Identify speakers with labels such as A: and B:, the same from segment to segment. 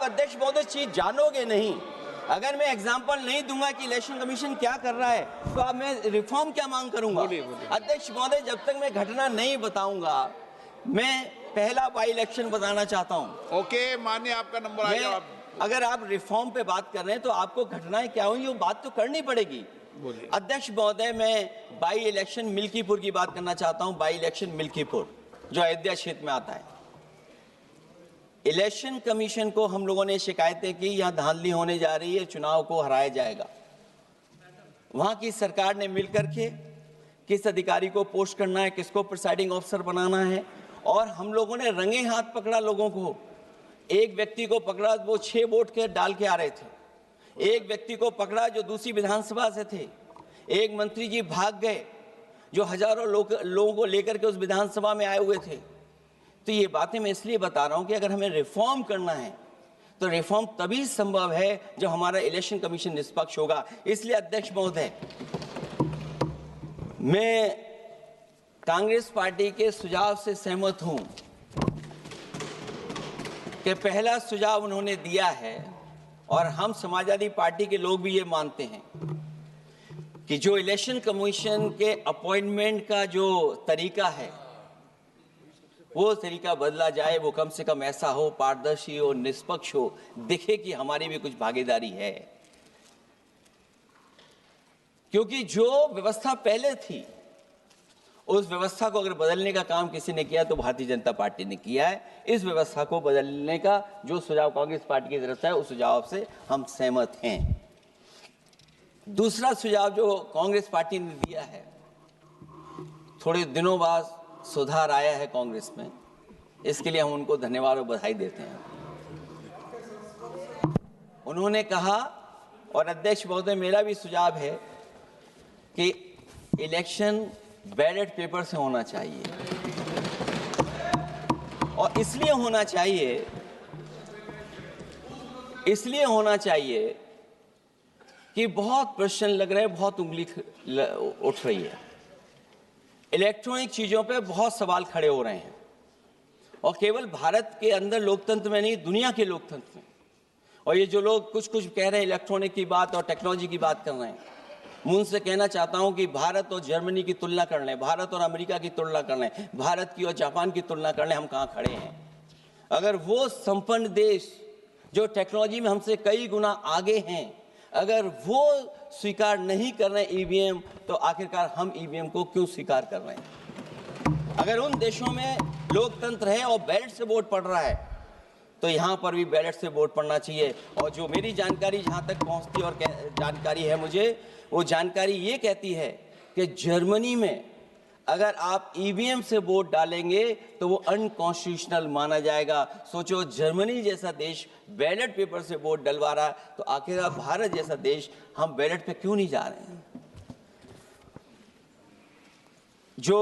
A: अध्यक्ष महोदय चीज जानोगे नहीं, अगर मैं एग्जाम्पल नहीं दूंगा कि इलेक्शन कमीशन क्या कर रहा है, तो अब मैं रिफॉर्म क्या मांग करूंगा? अध्यक्ष महोदय, जब तक मैं घटना नहीं बताऊंगा, मैं पहला बाई इलेक्शन बताना चाहता हूं।
B: ओके, मानिए आपका नंबर आएगा।
A: अगर आप रिफॉर्म पे बात कर रहे हैं तो आपको घटनाएं क्या हुई वो बात तो करनी पड़ेगी। अध्यक्ष महोदय, मैं बाई इलेक्शन मिल्कीपुर की बात करना चाहता हूं। बाई इलेक्शन मिल्कीपुर जो अयोध्या क्षेत्र में आता है, इलेक्शन कमीशन को हम लोगों ने शिकायतें की, यहां धांधली होने जा रही है, चुनाव को हराया जाएगा। वहां की सरकार ने मिलकर के किस अधिकारी को पोस्ट करना है, किसको प्रिसाइडिंग ऑफिसर बनाना है, और हम लोगों ने रंगे हाथ पकड़ा लोगों को। एक व्यक्ति को पकड़ा, वो 6 वोट के डाल के आ रहे थे। एक व्यक्ति को पकड़ा जो दूसरी विधानसभा से थे। एक मंत्री जी भाग गए जो हजारों लोगों को लेकर के उस विधानसभा में आए हुए थे। तो ये बातें मैं इसलिए बता रहा हूं कि अगर हमें रिफॉर्म करना है तो रिफॉर्म तभी संभव है जब हमारा इलेक्शन कमीशन निष्पक्ष होगा। इसलिए अध्यक्ष महोदय, मैं कांग्रेस पार्टी के सुझाव से सहमत हूं कि पहला सुझाव उन्होंने दिया है, और हम समाजवादी पार्टी के लोग भी ये मानते हैं कि जो इलेक्शन कमीशन के अपॉइंटमेंट का जो तरीका है वो तरीका बदला जाए। वो कम से कम ऐसा हो, पारदर्शी हो, निष्पक्ष हो, दिखे कि हमारी भी कुछ भागीदारी है। क्योंकि जो व्यवस्था पहले थी उस व्यवस्था को अगर बदलने का काम किसी ने किया तो भारतीय जनता पार्टी ने किया है। इस व्यवस्था को बदलने का जो सुझाव कांग्रेस पार्टी की तरफ से है उस सुझाव से हम सहमत हैं। दूसरा सुझाव जो कांग्रेस पार्टी ने दिया है, थोड़े दिनों बाद सुधार आया है कांग्रेस में, इसके लिए हम उनको धन्यवाद और बधाई देते हैं। उन्होंने कहा, और अध्यक्ष महोदय मेरा भी सुझाव है कि इलेक्शन बैलेट पेपर से होना चाहिए, और इसलिए होना चाहिए कि बहुत प्रश्न लग रहे हैं, बहुत उंगली उठ रही है, इलेक्ट्रॉनिक चीजों पे बहुत सवाल खड़े हो रहे हैं, और केवल भारत के अंदर लोकतंत्र में नहीं, दुनिया के लोकतंत्र में। और ये जो लोग कुछ कह रहे हैं इलेक्ट्रॉनिक की बात और टेक्नोलॉजी की बात कर रहे हैं, मैं उनसे कहना चाहता हूं कि भारत और जर्मनी की तुलना कर लें, भारत और अमेरिका की तुलना कर लें, भारत की और जापान की तुलना कर लें, हम कहां खड़े हैं। अगर वो संपन्न देश जो टेक्नोलॉजी में हमसे कई गुना आगे हैं, अगर वो स्वीकार नहीं कर रहे हैं ईवीएम, तो आखिरकार हम ईवीएम को क्यों स्वीकार कर रहे हैं? अगर उन देशों में लोकतंत्र है और बैलेट से वोट पड़ रहा है, तो यहाँ पर भी बैलेट से वोट पड़ना चाहिए। और जो मेरी जानकारी जहाँ तक पहुँचती और जानकारी है मुझे, वो जानकारी ये कहती है कि जर्मनी में अगर आप ईवीएम से वोट डालेंगे तो वो अनकॉन्स्टिट्यूशनल माना जाएगा। सोचो, जर्मनी जैसा देश बैलेट पेपर से वोट डलवा रहा है, तो आखिरकार भारत जैसा देश हम बैलेट पे क्यों नहीं जा रहे हैं? जो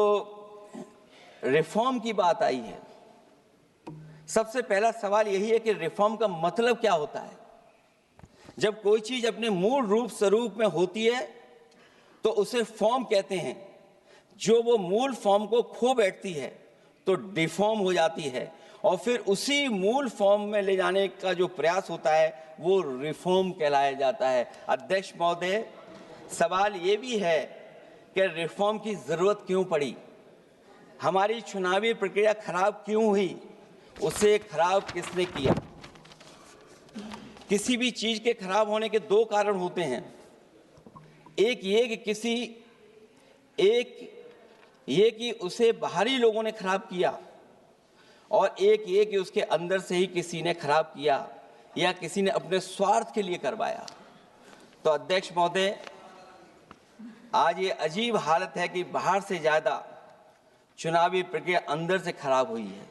A: रिफॉर्म की बात आई है, सबसे पहला सवाल यही है कि रिफॉर्म का मतलब क्या होता है। जब कोई चीज अपने मूल रूप स्वरूप में होती है तो उसे फॉर्म कहते हैं। जो वो मूल फॉर्म को खो बैठती है तो डिफॉर्म हो जाती है, और फिर उसी मूल फॉर्म में ले जाने का जो प्रयास होता है वो रिफॉर्म कहलाया जाता है। अध्यक्ष महोदय, सवाल ये भी है कि रिफॉर्म की जरूरत क्यों पड़ी, हमारी चुनावी प्रक्रिया खराब क्यों हुई, उसे खराब किसने किया? किसी भी चीज के खराब होने के दो कारण होते हैं। एक ये कि उसे बाहरी लोगों ने खराब किया, और एक ये कि उसके अंदर से ही किसी ने खराब किया या किसी ने अपने स्वार्थ के लिए करवाया। तो अध्यक्ष महोदय, आज ये अजीब हालत है कि बाहर से ज्यादा चुनावी प्रक्रिया अंदर से खराब हुई है।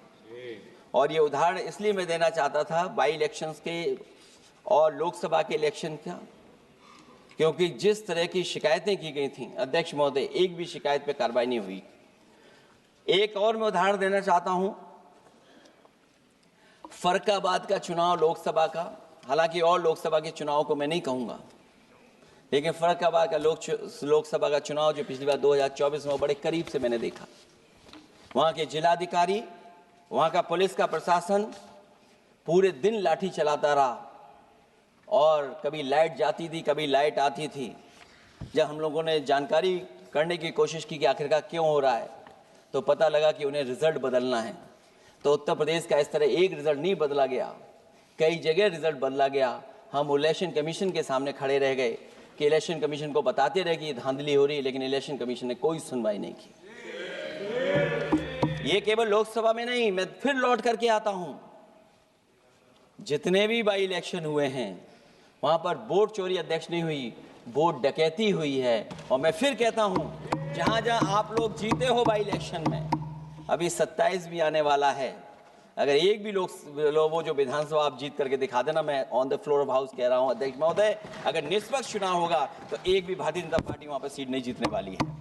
A: और ये उदाहरण इसलिए मैं देना चाहता था बाई इलेक्शंस के और लोकसभा के इलेक्शन का, क्योंकि जिस तरह की शिकायतें की गई थी अध्यक्ष महोदय, एक भी शिकायत पे कार्रवाई नहीं हुई। एक और मैं उदाहरण देना चाहता हूं, फर्रुखाबाद का चुनाव लोकसभा का, हालांकि और लोकसभा के चुनाव को मैं नहीं कहूंगा, लेकिन फर्रुखाबाद का लोकसभा का चुनाव जो पिछली बार 2024 में बड़े करीब से मैंने देखा। वहां के जिलाधिकारी, वहां का पुलिस का प्रशासन पूरे दिन लाठी चलाता रहा और कभी लाइट जाती थी, कभी लाइट आती थी। जब हम लोगों ने जानकारी करने की कोशिश की कि आखिरकार क्यों हो रहा है, तो पता लगा कि उन्हें रिजल्ट बदलना है। तो उत्तर प्रदेश का इस तरह एक रिजल्ट नहीं बदला गया, कई जगह रिजल्ट बदला गया। हम इलेक्शन कमीशन के सामने खड़े रह गए कि इलेक्शन कमीशन को बताते रहे कि धांधली हो रही है, लेकिन इलेक्शन कमीशन ने कोई सुनवाई नहीं की। ये केवल लोकसभा में नहीं, मैं फिर लौट करके आता हूं, जितने भी बाई इलेक्शन हुए हैं वहां पर वोट चोरी अध्यक्ष नहीं हुई, वोट डकैती हुई है। और मैं फिर कहता हूं, जहां जहां आप लोग जीते हो बाई इलेक्शन में, अभी 27 भी आने वाला है, अगर एक भी लोग वो जो विधानसभा आप जीत करके दिखा देना, मैं on the floor of house कह रहा हूं अध्यक्ष महोदय, अगर निष्पक्ष चुनाव होगा तो एक भी भारतीय जनता पार्टी वहां पर सीट नहीं जीतने वाली है।